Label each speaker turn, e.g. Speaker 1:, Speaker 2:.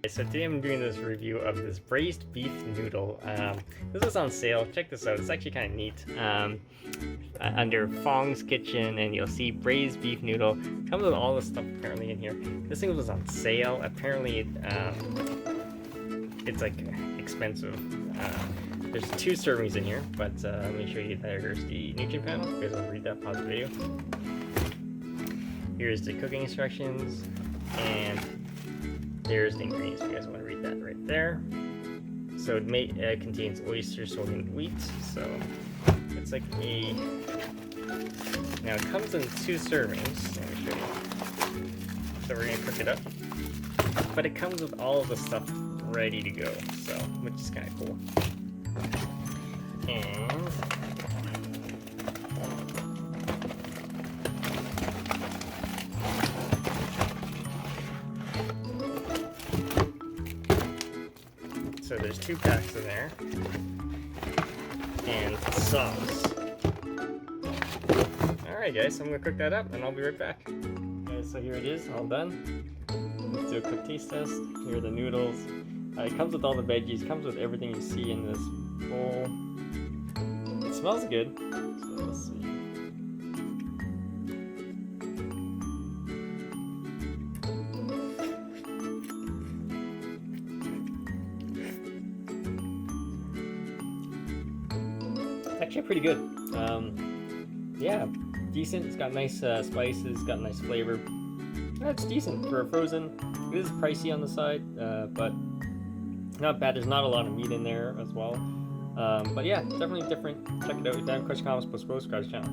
Speaker 1: So today I'm doing this review of this braised beef noodle. This is on sale. Check this out. It's actually kind of neat. Under Foongs kitchen, and you'll see braised beef noodle. Comes with all this stuff apparently in here. This thing was on sale. Apparently, it's like expensive. There's 2 servings in here, but let me show you. There's the nutrient panel. You guys will read that. Pause the video. Here's the cooking instructions, and there's the ingredients. If you guys want to read that right there. So it contains oyster, soy, and wheat. So it's like a. Now it comes in 2 servings. Let me show you. So we're gonna cook it up, but it comes with all of the stuff ready to go. So which is kind of cool. And so there's 2 packs in there, and sauce. Alright guys, so I'm gonna cook that up and I'll be right back. Guys, so here it is, all done. Let's do a quick taste test. Here are the noodles. It comes with all the veggies, comes with everything you see in this bowl. It smells good, so let's see. Actually pretty good. Yeah, decent. It's got nice spices, got nice flavor. It's decent for a frozen. It is pricey on the side, but not bad. There's not a lot of meat in there as well. But yeah, definitely different. Check it out. If you have questions, comments, subscribe to the channel.